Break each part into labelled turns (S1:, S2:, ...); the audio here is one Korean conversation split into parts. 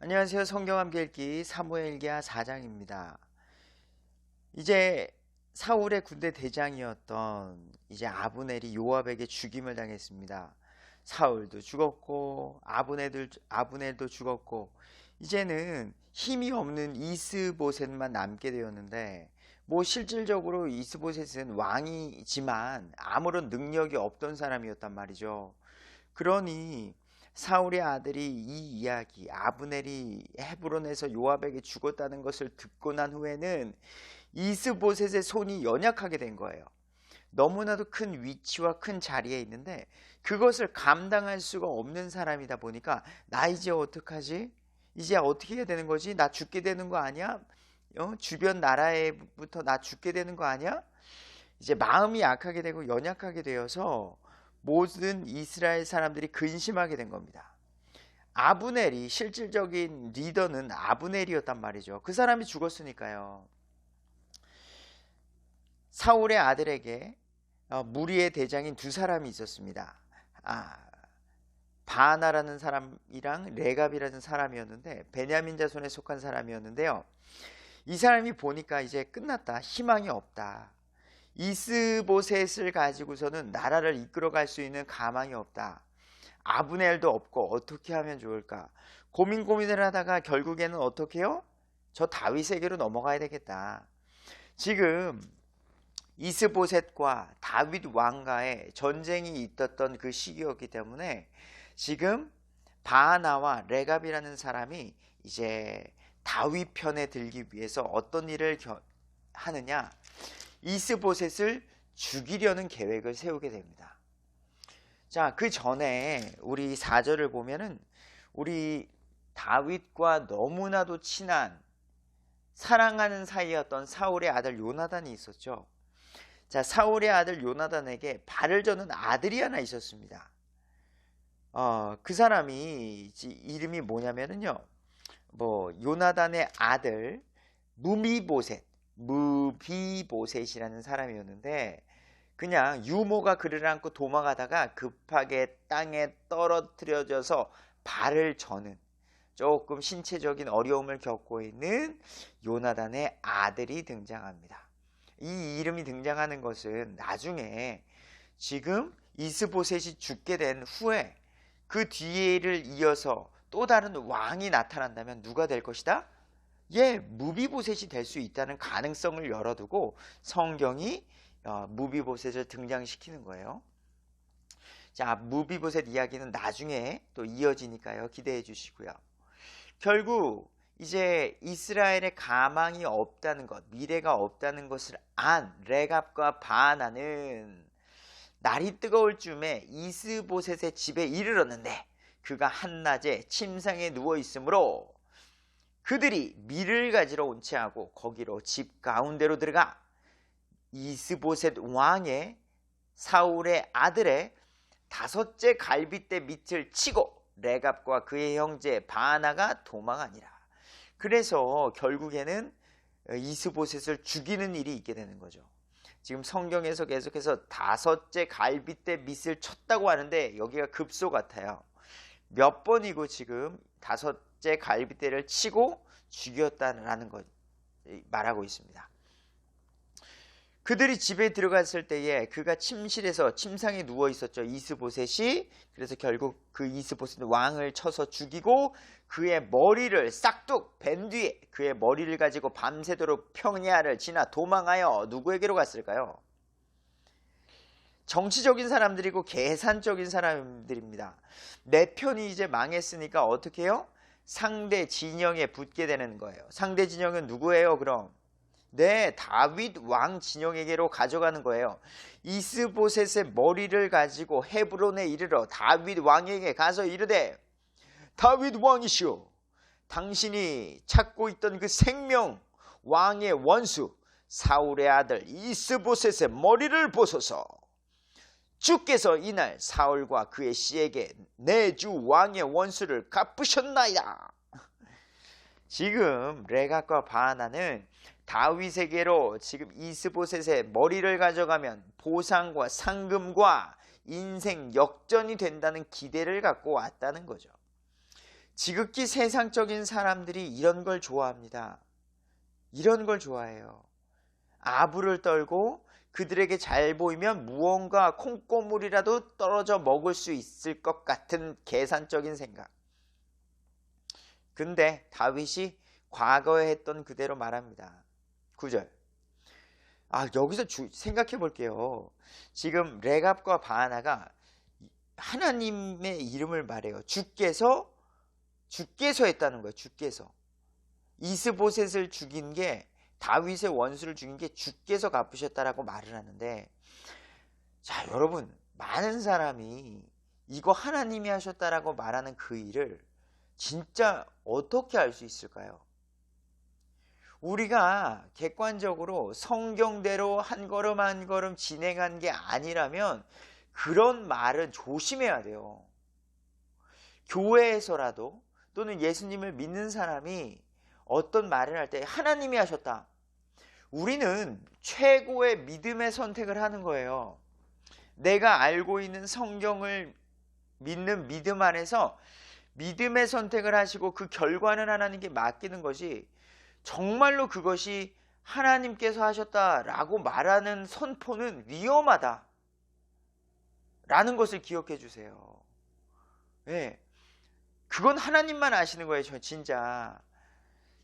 S1: 안녕하세요. 성경 함께 읽기 사무엘기하 4장입니다. 이제 사울의 군대 대장이었던 이제 아브넬이 요압에게 죽임을 당했습니다. 사울도 죽었고 아브넬도 죽었고 이제는 힘이 없는 이스보셋만 남게 되었는데 뭐 실질적으로 이스보셋은 왕이지만 아무런 능력이 없던 사람이었단 말이죠. 그러니 사울의 아들이 이 이야기, 아브넬이 헤브론에서 요압에게 죽었다는 것을 듣고 난 후에는 이스보셋의 손이 연약하게 된 거예요. 너무나도 큰 위치와 큰 자리에 있는데 그것을 감당할 수가 없는 사람이다 보니까 나 이제 어떡하지? 이제 어떻게 해야 되는 거지? 나 죽게 되는 거 아니야? 주변 나라에부터 나 죽게 되는 거 아니야? 이제 마음이 약하게 되고 연약하게 되어서 모든 이스라엘 사람들이 근심하게 된 겁니다. 아브넬이 실질적인 리더는 아브넬이었단 말이죠. 그 사람이 죽었으니까요. 사울의 아들에게 무리의 대장인 두 사람이 있었습니다. 바하나라는 사람이랑 레갑이라는 사람이었는데 베냐민 자손에 속한 사람이었는데요. 이 사람이 보니까 이제 끝났다. 희망이 없다. 이스보셋을 가지고서는 나라를 이끌어갈 수 있는 가망이 없다. 아브넬도 없고 어떻게 하면 좋을까? 고민을 하다가 결국에는 어떻게 해요? 저 다윗에게로 넘어가야 되겠다. 지금 이스보셋과 다윗 왕과의 전쟁이 있었던 그 시기였기 때문에 지금 바하나와 레갑이라는 사람이 이제 다윗 편에 들기 위해서 어떤 일을 하느냐? 이스보셋을 죽이려는 계획을 세우게 됩니다. 자, 그 전에 우리 4절을 보면은 우리 다윗과 너무나도 친한 사랑하는 사이였던 사울의 아들 요나단이 있었죠. 자, 사울의 아들 요나단에게 발을 저는 아들이 하나 있었습니다. 그 사람이 이름이 뭐냐면은요. 요나단의 아들 무비보셋이라는 사람이었는데 그냥 유모가 그를 안고 도망하다가 급하게 땅에 떨어뜨려져서 발을 저는 조금 신체적인 어려움을 겪고 있는 요나단의 아들이 등장합니다. 이 이름이 등장하는 것은 나중에 지금 이스보셋이 죽게 된 후에 그 뒤를 이어서 또 다른 왕이 나타난다면 누가 될 것이다? 무비보셋이 될 수 있다는 가능성을 열어두고 성경이 무비보셋을 등장시키는 거예요. 자, 무비보셋 이야기는 나중에 또 이어지니까요. 기대해 주시고요. 결국 이제 이스라엘의 가망이 없다는 것, 미래가 없다는 것을 안 레갑과 바하나는 날이 뜨거울 즈음에 이스보셋의 집에 이르렀는데 그가 한낮에 침상에 누워 있으므로 그들이 밀을 가지러 온 채하고 거기로 집 가운데로 들어가 이스보셋 왕의 사울의 아들의 5째 갈빗대 밑을 치고 레갑과 그의 형제 바하나가 도망하니라. 그래서 결국에는 이스보셋을 죽이는 일이 있게 되는 거죠. 지금 성경에서 계속해서 5째 갈빗대 밑을 쳤다고 하는데 여기가 급소 같아요. 몇 번이고 지금 5째 갈빗대를 치고 죽였다라는 것 말하고 있습니다. 그들이 집에 들어갔을 때에 그가 침실에서 침상에 누워 있었죠. 이스보셋이. 그래서 결국 그 이스보셋 왕을 쳐서 죽이고 그의 머리를 싹둑 벤 뒤에 그의 머리를 가지고 밤새도록 평야를 지나 도망하여 누구에게로 갔을까요? 정치적인 사람들이고 계산적인 사람들입니다. 내 편이 이제 망했으니까 어떻게 해요? 상대 진영에 붙게 되는 거예요. 상대 진영은 누구예요? 그럼 다윗 왕 진영에게로 가져가는 거예요. 이스보셋의 머리를 가지고 헤브론에 이르러 다윗 왕에게 가서 이르되 다윗 왕이시오, 당신이 찾고 있던 그 생명 왕의 원수 사울의 아들 이스보셋의 머리를 보소서. 주께서 이날 사울과 그의 씨에게 내 주 왕의 원수를 갚으셨나이다. 지금 레갑과 바하나는 다윗에게로 지금 이스보셋의 머리를 가져가면 보상과 상금과 인생 역전이 된다는 기대를 갖고 왔다는 거죠. 지극히 세상적인 사람들이 이런 걸 좋아합니다. 이런 걸 좋아해요. 아부를 떨고 그들에게 잘 보이면 무언가 콩고물이라도 떨어져 먹을 수 있을 것 같은 계산적인 생각. 근데 다윗이 과거에 했던 그대로 말합니다. 9절. 여기서 생각해 볼게요. 지금 레갑과 바하나가 하나님의 이름을 말해요. 주께서 했다는 거예요. 주께서. 이스보셋을 죽인 게, 다윗의 원수를 죽인 게 주께서 갚으셨다라고 말을 하는데, 자, 여러분, 많은 사람이 이거 하나님이 하셨다라고 말하는 그 일을 진짜 어떻게 알 수 있을까요? 우리가 객관적으로 성경대로 한 걸음 한 걸음 진행한 게 아니라면 그런 말은 조심해야 돼요. 교회에서라도 또는 예수님을 믿는 사람이 어떤 말을 할 때 하나님이 하셨다. 우리는 최고의 믿음의 선택을 하는 거예요. 내가 알고 있는 성경을 믿는 믿음 안에서 믿음의 선택을 하시고 그 결과는 하나님께 맡기는 것이, 정말로 그것이 하나님께서 하셨다라고 말하는 선포는 위험하다 라는 것을 기억해 주세요. 네. 그건 하나님만 아시는 거예요. 저 진짜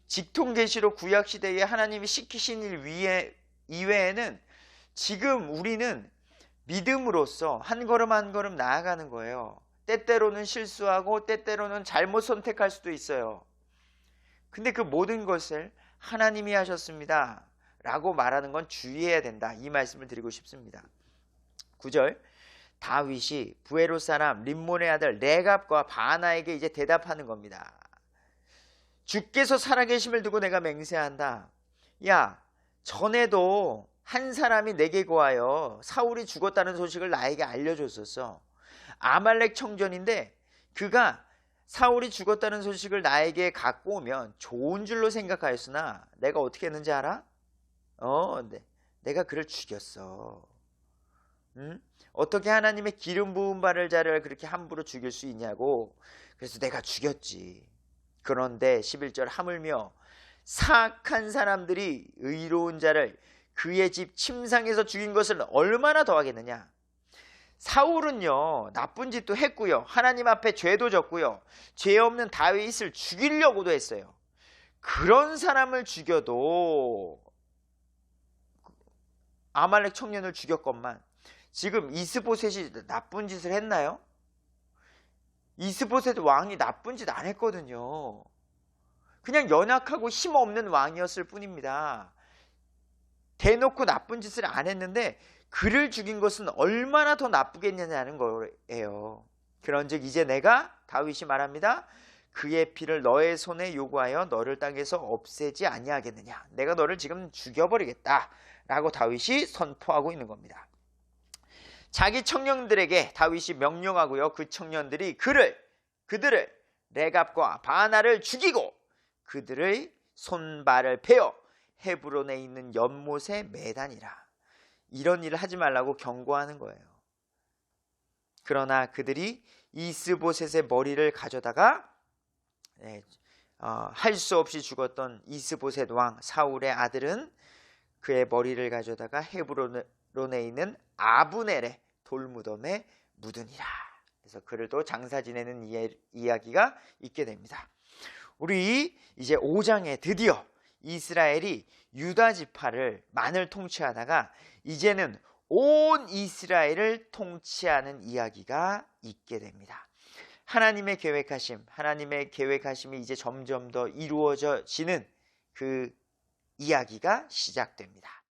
S1: 직통계시록 구약시대에 하나님이 시키신 일 이외에는 지금 우리는 믿음으로써 한 걸음 한 걸음 나아가는 거예요. 때때로는 실수하고 때때로는 잘못 선택할 수도 있어요. 근데 그 모든 것을 하나님이 하셨습니다 라고 말하는 건 주의해야 된다, 이 말씀을 드리고 싶습니다. 9절. 다윗이 부에롯 사람 림몬의 아들 레갑과 바하나에게 이제 대답하는 겁니다. 주께서 살아계심을 두고 내가 맹세한다. 야, 전에도 한 사람이 내게 고하여 사울이 죽었다는 소식을 나에게 알려줬었어. 아말렉 청년인데 그가 사울이 죽었다는 소식을 나에게 갖고 오면 좋은 줄로 생각하였으나 내가 어떻게 했는지 알아? 내가 그를 죽였어. 응? 어떻게 하나님의 기름 부은 바를 자를 그렇게 함부로 죽일 수 있냐고. 그래서 내가 죽였지. 그런데 11절, 하물며 사악한 사람들이 의로운 자를 그의 집 침상에서 죽인 것을 얼마나 더하겠느냐. 사울은요, 나쁜 짓도 했고요, 하나님 앞에 죄도 졌고요, 죄 없는 다윗을 죽이려고도 했어요. 그런 사람을 죽여도, 아말렉 청년을 죽였건만 지금 이스보셋이 나쁜 짓을 했나요? 이스보셋 왕이 나쁜 짓 안 했거든요. 그냥 연약하고 힘없는 왕이었을 뿐입니다. 대놓고 나쁜 짓을 안 했는데 그를 죽인 것은 얼마나 더 나쁘겠느냐는 거예요. 그런즉 이제 내가, 다윗이 말합니다, 그의 피를 너의 손에 요구하여 너를 땅에서 없애지 아니하겠느냐. 내가 너를 지금 죽여버리겠다 라고 다윗이 선포하고 있는 겁니다. 자기 청년들에게 다윗이 명령하고요, 그 청년들이 그들을 레갑과 바하나를 죽이고 그들의 손발을 베어 헤브론에 있는 연못에 매다니라. 이런 일을 하지 말라고 경고하는 거예요. 그러나 그들이 이스보셋의 머리를 가져다가 할 수 없이 죽었던 이스보셋 왕 사울의 아들은 그의 머리를 가져다가 헤브론에 있는 아브넬의 돌무덤에 묻으니라. 그래서 그를 또 장사 지내는 이야기가 있게 됩니다. 우리 이제 5장에 드디어 이스라엘이 유다 지파만을 통치하다가 이제는 온 이스라엘을 통치하는 이야기가 있게 됩니다. 하나님의 계획하심이 이제 점점 더 이루어지는 그 이야기가 시작됩니다.